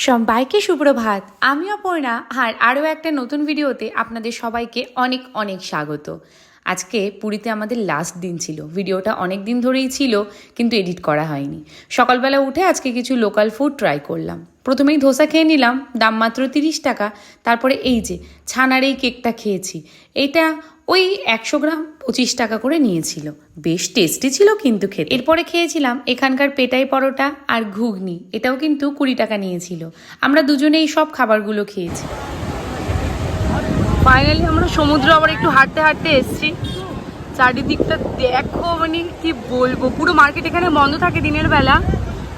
সবাইকে সুপ্রভাত। আমি অপর্ণা আর আরও একটা নতুন ভিডিওতে আপনাদের সবাইকে অনেক অনেক স্বাগত। আজকে পুরীতে আমাদের লাস্ট দিন ছিল। ভিডিওটা অনেক দিন ধরেই ছিল কিন্তু এডিট করা হয়নি। সকালবেলা উঠে আজকে কিছু লোকাল ফুড ট্রাই করলাম। প্রথমেই ধোসা খেয়ে নিলাম, দাম মাত্র 30 টাকা। তারপরে এই যে ছানার এই কেকটা খেয়েছি, এইটা ওই 100 গ্রাম 25 টাকা করে নিয়েছিল। বেশ টেস্টি ছিল কিন্তু খেতে। এরপরে খেয়েছিলাম এখানকার পেটাই পরোটা আর ঘুগনি, এটাও কিন্তু 20 টাকা নিয়েছিল। আমরা দুজনেই সব খাবারগুলো খেয়েছি। ফাইনালি আমরা সমুদ্র আবার একটু হাঁটতে হাঁটতে এসছি। চারিদিকটা দেখো, মানে কি বলবো, পুরো মার্কেট এখানে বন্ধ থাকে দিনের বেলা।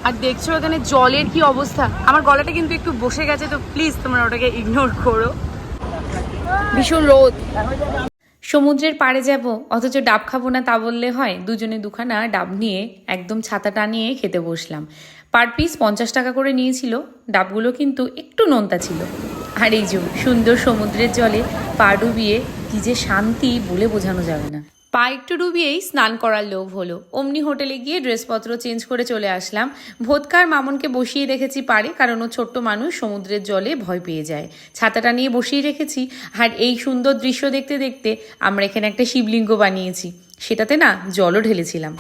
আর দেখছো এখানে জলের কি অবস্থা। আমার গলাটা কিন্তু একটু বসে গেছে, তো প্লিজ তোমরা ওটাকে ইগনোর করো। ভীষণ রোদ। সমুদ্রের পাড়ে যাব অথচ ডাব খাবো না তা বললে হয়? দুজনে দুখানা ডাব নিয়ে একদম ছাতা টানিয়ে খেতে বসলাম। পার পিস 50 টাকা করে নিয়েছিল। ডাবগুলো কিন্তু একটু নোনতা ছিল। আর এই যে সুন্দর সমুদ্রের জলে পা ডুবিয়ে কি যে শান্তি বলে বোঝানো যাবে না। পা একটু ডুবিয়েই স্নান করার লোভ হলো। অমনি হোটেলে গিয়ে ড্রেসপত্র চেঞ্জ করে চলে আসলাম। ভোদকার মামনকে বসিয়ে রেখেছি পারে, কারণ ও ছোট্ট মানুষ, সমুদ্রের জলে ভয় পেয়ে যায়। ছাতাটা নিয়ে বসিয়ে রেখেছি। আর এই সুন্দর দৃশ্য দেখতে দেখতে আমরা এখানে একটা শিবলিঙ্গ বানিয়েছি, সেটাতে না জলও ঢেলেছিলাম।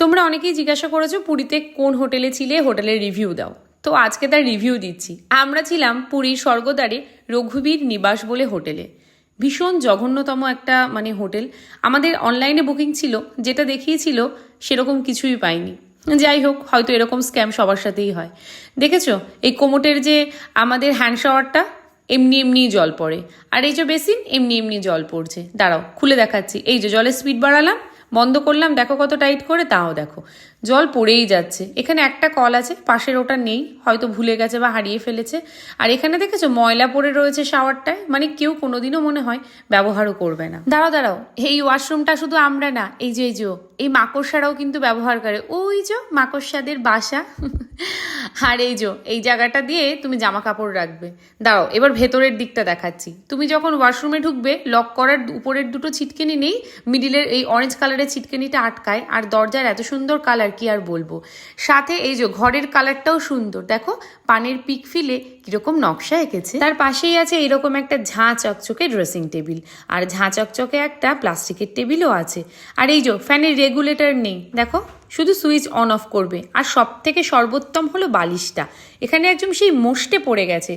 তোমরা অনেকেই জিজ্ঞাসা করেছো পুরীতে কোন হোটেলে ছিলে, হোটেলের রিভিউ দাও। তো আজকে তার রিভিউ দিচ্ছি। আমরা ছিলাম পুরীর স্বর্গদ্বারে রঘুবীর নিবাস বলে হোটেলে। ভীষণ জঘন্যতম একটা হোটেল। আমাদের অনলাইনে বুকিং ছিল, যেটা দেখিয়েছিল সেরকম কিছুই পাইনি। যাই হোক, হয়তো এরকম স্ক্যাম সবার সাথেই হয়। দেখেছো এই কোমোটের যে আমাদের হ্যান্ড শাওয়ারটা, এমনি এমনি জল পড়ে, আর এই যে বেসিন এমনি এমনি জল পড়ছে। দাঁড়াও খুলে দেখাচ্ছি। এই যে জলের স্পিড বাড়ালাম, বন্ধ করলাম, দেখো কত টাইট করে, তাও দেখো জল পড়েই যাচ্ছে। এখানে একটা কল আছে, পাশের ওটা নেই, হয়তো ভুলে গেছে বা হারিয়ে ফেলেছে। আর এখানে দেখেছো ময়লা পড়ে রয়েছে শাওয়ারটায়, কেউ কোনোদিনও মনে হয় ব্যবহারও করবে না। দাঁড়াও দাঁড়াও, এই ওয়াশরুমটা শুধু আমরা না, এই যে এই মাকড়সারাও কিন্তু ব্যবহার করে। ওই যে মাকড়সাদের বাসা। আর এই জায়গাটা দিয়ে তুমি জামা কাপড় রাখবে। দাঁড়াও এবার ভেতরের দিকটা দেখাচ্ছি। তুমি যখন ওয়াশরুমে ঢুকবে, লক করার উপরের দুটো ছিটকেনি নেই, মিডিলের এই অরেঞ্জ কালারের ছিটকেনিটা আটকায়। আর দরজার এত সুন্দর কালার, কি আর বলবো। সাথে ঘরের কালারটাও সুন্দর, দেখো পানের পিক ফিলে কিরকম নকশা এঁকেছে। তার পাশেই আছে এইরকম একটা ঝাঁ চকচকে ড্রেসিং টেবিল, আর ঝাঁ চকচকে একটা প্লাস্টিকের টেবিলও আছে। আর ফ্যানের রেগুলেটর নেই, দেখো শুধু সুইচ অন অফ করবে। আর সব থেকে সর্বোত্তম হলো বালিশটা। এখানে একদম সেই মোষ্টে পড়ে গেছে,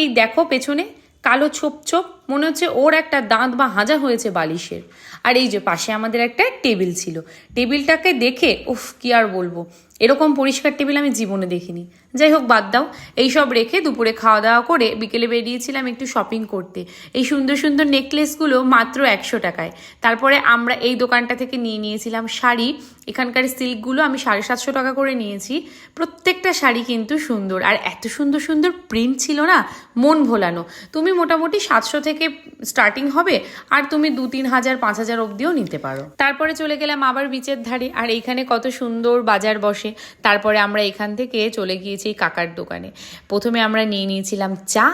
এই দেখো পেছনে কালো ছোপ ছোপ, মনে হচ্ছে ওর একটা দাঁত বা হাজা হয়েছে বালিশের। আর পাশে আমাদের একটা টেবিল ছিল। টেবিলটাকে দেখে উফ, কি আর বলবো, এরকম পরিষ্কার টেবিল আমি জীবনে দেখিনি। যাই হোক, বাদ দাও। এইসব রেখে দুপুরে খাওয়া দাওয়া করে বিকেলে বেরিয়েছিলাম একটু শপিং করতে। এই সুন্দর সুন্দর নেকলেসগুলো মাত্র 100 টাকায়। তারপরে আমরা এই দোকানটা থেকে নিয়েছিলাম শাড়ি। এখানকার সিল্কগুলো আমি 750 টাকা করে নিয়েছি। প্রত্যেকটা শাড়ি কিন্তু সুন্দর, আর এত সুন্দর সুন্দর প্রিন্ট ছিল না, মন ভোলানো। তুমি মোটামুটি 700 থেকে স্টার্টিং হবে, আর তুমি 2-3 হাজার 5 হাজার অব্দিও নিতে পারো। তারপরে চলে গেলাম আবার বিচের ধারে, আর এইখানে কত সুন্দর বাজার বসে। তারপরে আমরা এখান থেকে চলে গিয়েছি কাকার দোকানে। প্রথমে আমরা নিয়েছিলাম চা।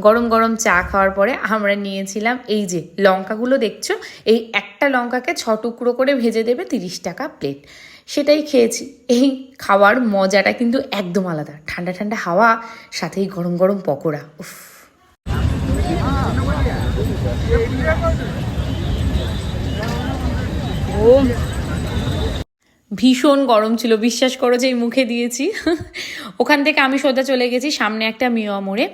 গরম গরম চা খাওয়ার পরে আমরা নিয়েছিলাম এই যে লঙ্কাগুলো দেখছো, এই একটা লঙ্কাকে 6 টুকরো করে ভেজে দেবে, 30 টাকা প্লেট। সেটাই খেয়েছি। এই খাওয়ার মজাটা কিন্তু একদম আলাদা। ঠান্ডা ঠান্ডা হাওয়া, সাথেই গরম গরম পকোড়া, উফ। ভীষণ গরম ছিল, বিশ্বাস করো যে এই মুখে দিয়েছি। ওখান থেকে আমি সোজা চলে গেছি সামনে একটা মিয়া মোড়ে।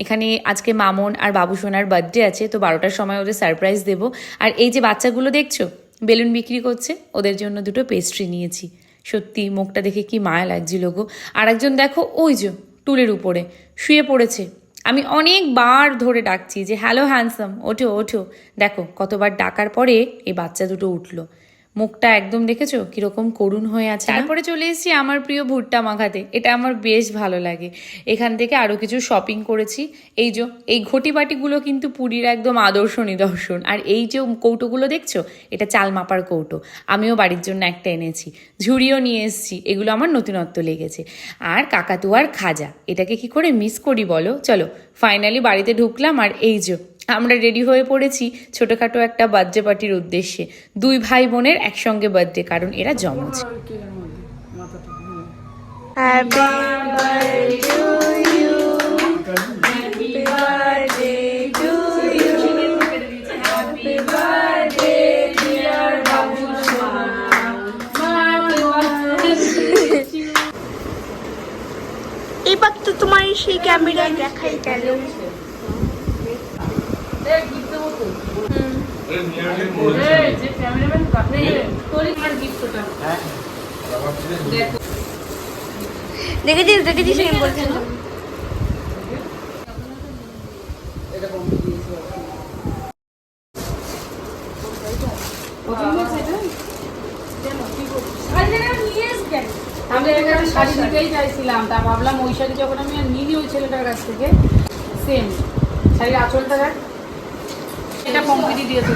এখানে আজকে মামন আর বাবু সোনার বার্থডে আছে, তো 12টার সময় ওদের সারপ্রাইজ দেবো। আর এই যে বাচ্চাগুলো দেখছো বেলুন বিক্রি করছে, ওদের জন্য দুটো পেস্ট্রি নিয়েছি। সত্যি মুখটা দেখে কি মায়া লাগছিল গো। আর একজন দেখো ওই যে টুলের উপরে শুয়ে পড়েছে। আমি অনেকবার ধরে ডাকছি যে হ্যালো হ্যান্ডসাম, ওঠো ওঠো। দেখো কতবার ডাকার পরে এই বাচ্চা দুটো উঠলো। মুখটা একদম দেখেছো কিরকম করুণ হয়ে আছে। তারপরে চলে এসেছি আমার প্রিয় ভুট্টা মাখাতে। এটা আমার বেশ ভালো লাগে। এখান থেকে আরও কিছু শপিং করেছি। এই ঘটি বাটিগুলো কিন্তু পুরীর একদম আদর্শ নিদর্শন। আর এই যে কৌটোগুলো দেখছো, এটা চাল মাপার কৌটো। আমিও বাড়ির জন্য একটা এনেছি, ঝুড়িও নিয়ে এসেছি। এগুলো আমার নতুনত্ব লেগেছে। আর কাকাতুয়ার খাজা, এটাকে কি করে মিস করি বলো। চলো ফাইনালি বাড়িতে ঢুকলাম, আর আমরা রেডি হয়ে পড়েছি ছোটখাটো একটা বার্থডে পার্টির উদ্দেশ্যে। দুই ভাই বোনের একসঙ্গে বার্থডে, কারণ এরা জমজ। এবার তো তোমার সেই ক্যামেরায় দেখাই গেল। দেখেছিস আমি বলছিলাম। আমি একটা শাড়ি নিতেই চাইছিলাম, তা ভাবলাম ওই শাড়ি যখন আমি নিই ওই ছেলেটার কাছ থেকে সেম শাড়ির আঁচলটা দেখ, এটা কমপ্লিটই দিয়েছে।